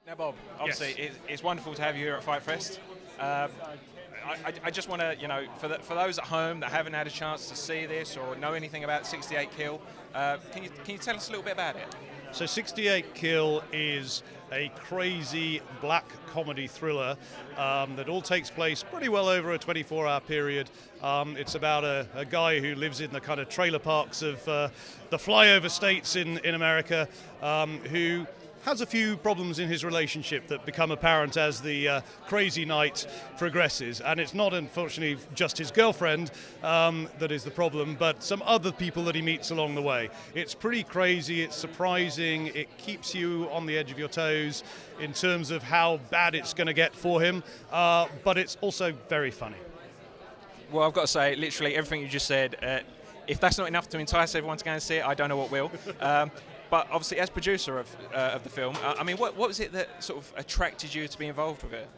Now, Bob, obviously it's wonderful to have you here at FrightFest. I just want to, for those at home that haven't had a chance to see this or know anything about 68 Kill, can you tell us a little bit about it? So 68 Kill is a crazy black comedy thriller that all takes place pretty well over a 24-hour period. It's about a guy who lives in the kind of trailer parks of the flyover states in America, who has a few problems in his relationship that become apparent as the crazy night progresses. And it's not, unfortunately, just his girlfriend that is the problem, but some other people that he meets along the way. It's pretty crazy, it's surprising, it keeps you on the edge of your toes in terms of how bad it's going to get for him, but it's also very funny. Well, I've got to say, literally everything you just said, if that's not enough to entice everyone to go and see it, I don't know what will. But obviously, as producer of the film, I mean, what was it that sort of attracted you to be involved with it?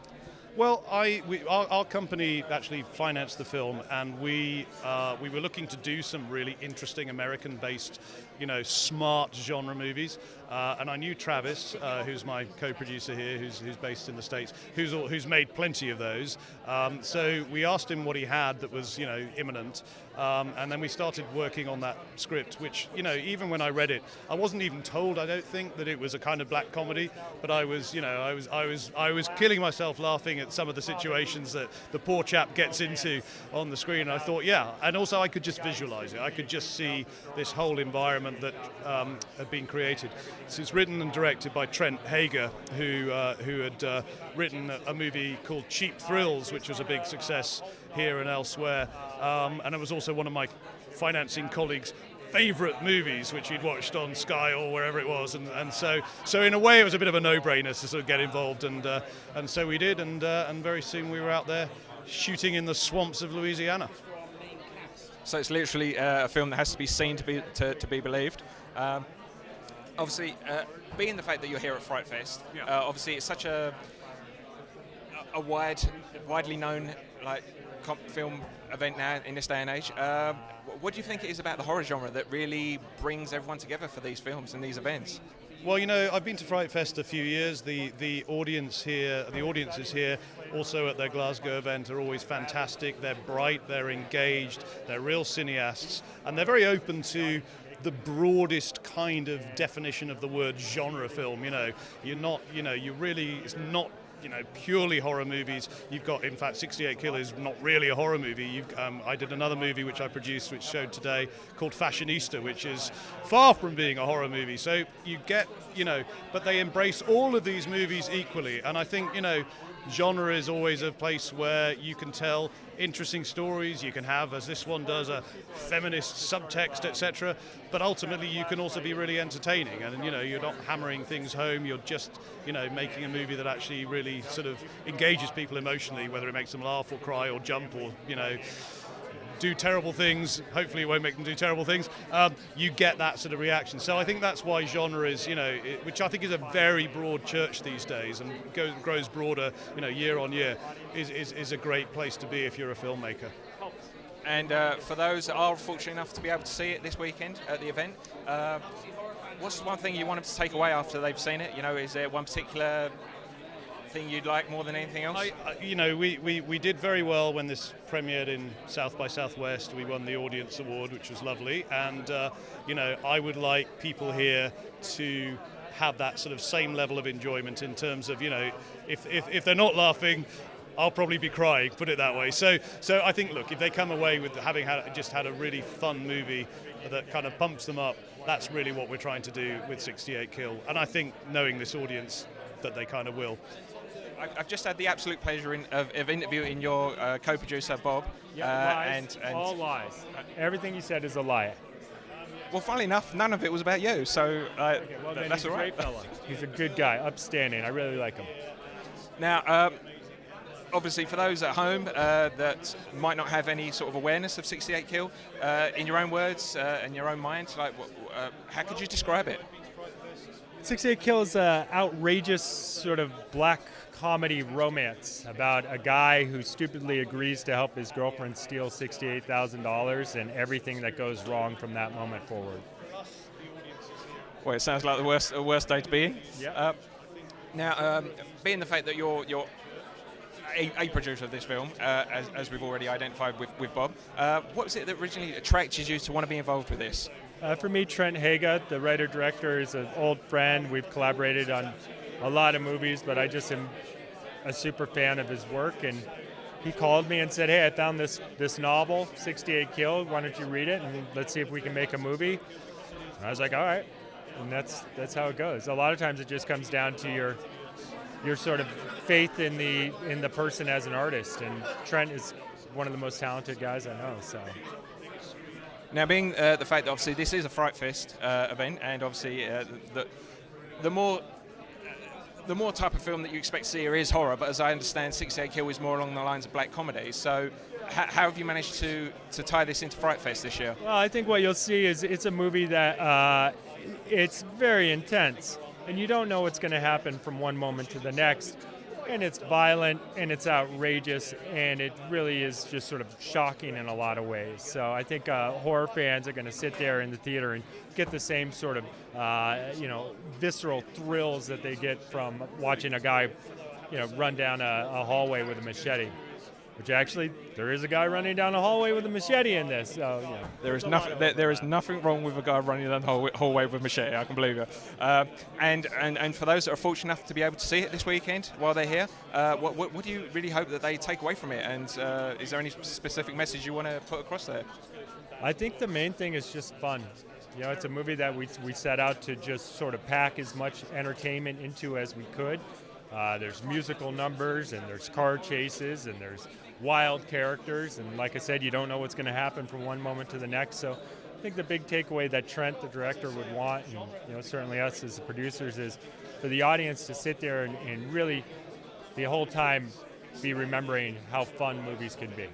Well, our company actually financed the film, and we were looking to do some really interesting American-based, smart genre movies. And I knew Travis, who's my co-producer here, who's based in the States, who's made plenty of those. So we asked him what he had that was, imminent, and then we started working on that script. Which, even when I read it, I wasn't even told, I don't think, that it was a kind of black comedy. But I was killing myself laughing at some of the situations that the poor chap gets into on the screen. And I thought, yeah, and also I could just visualize it. I could just see this whole environment that had been created. So it's written and directed by Trent Hager, who had written a movie called Cheap Thrills, which was a big success here and elsewhere. And it was also one of my financing colleagues' favorite movies, which he'd watched on Sky or wherever it was, and so in a way it was a bit of a no-brainer to sort of get involved, and so we did, and very soon we were out there shooting in the swamps of Louisiana. So it's literally a film that has to be seen to be believed. Obviously, being the fact that you're here at FrightFest, obviously it's such a widely known film event now in this day and age. What do you think it is about the horror genre that really brings everyone together for these films and these events? Well, I've been to FrightFest a few years. The audiences here, also at their Glasgow event, are always fantastic. They're bright, they're engaged, they're real cineasts, and they're very open to the broadest kind of definition of the word genre film. It's not purely horror movies. You've got, in fact, 68 Kill is not really a horror movie. I did another movie which I produced, which showed today, called Fashionista, which is far from being a horror movie. So you get, but they embrace all of these movies equally. And I think, genre is always a place where you can tell interesting stories. You can have, as this one does, a feminist subtext, etc. But ultimately, you can also be really entertaining. And you're not hammering things home. You're just, making a movie that actually really sort of engages people emotionally, whether it makes them laugh or cry or jump or do terrible things. Hopefully it won't make them do terrible things. You get that sort of reaction. So I think that's why genre is, which I think is a very broad church these days and grows broader, year on year, is a great place to be if you're a filmmaker. And for those that are fortunate enough to be able to see it this weekend at the event, what's one thing you want them to take away after they've seen it? Is there one particular thing you'd like more than anything else? We did very well when this premiered in South by Southwest. We won the Audience Award, which was lovely, and I would like people here to have that sort of same level of enjoyment in terms of, if they're not laughing, I'll probably be crying, put it that way. So I think, look, if they come away with having had a really fun movie that kind of pumps them up, that's really what we're trying to do with 68 Kill. And I think, knowing this audience, that they kind of will. I've just had the absolute pleasure of interviewing your co-producer, Bob. Lies, and all lies. Everything you said is a lie. Well, funnily enough, none of it was about you, so that's all right. He's a great fella. He's a good guy, upstanding. I really like him. Now, obviously, for those at home that might not have any sort of awareness of 68 Kill, in your own words, in your own mind, how could you describe it? 68 Kill is an outrageous sort of black comedy romance about a guy who stupidly agrees to help his girlfriend steal $68,000 and everything that goes wrong from that moment forward. Well, it sounds like the worst day to be in. Yeah. Now, being the fact that you're a producer of this film, as we've already identified with Bob, what was it that originally attracted you to want to be involved with this? For me, Trent Haga, the writer-director, is an old friend. We've collaborated on a lot of movies, but I just am a super fan of his work. And he called me and said, hey, I found this novel, 68 Killed. Why don't you read it, and let's see if we can make a movie. And I was like, all right. And that's how it goes. A lot of times it just comes down to your sort of faith in the person as an artist. And Trent is one of the most talented guys I know. So. Now, being the fact that obviously this is a FrightFest event, and obviously the more type of film that you expect to see here is horror, but as I understand, 68 Kill is more along the lines of black comedy. So how have you managed to tie this into FrightFest this year? Well, I think what you'll see is it's a movie that it's very intense, and you don't know what's going to happen from one moment to the next. And it's violent, and it's outrageous, and it really is just sort of shocking in a lot of ways. So I think horror fans are going to sit there in the theater and get the same sort of, visceral thrills that they get from watching a guy, run down a hallway with a machete. Which actually, there is a guy running down a hallway with a machete in this. So, there is nothing wrong with a guy running down the hallway with a machete. I can believe it. And for those that are fortunate enough to be able to see it this weekend while they're here, what do you really hope that they take away from it? And is there any specific message you want to put across there? I think the main thing is just fun. It's a movie that we set out to just sort of pack as much entertainment into as we could. There's musical numbers, and there's car chases, and there's wild characters, and like I said, you don't know what's going to happen from one moment to the next. So I think the big takeaway that Trent, the director, would want, and certainly us as the producers, is for the audience to sit there and really the whole time be remembering how fun movies can be.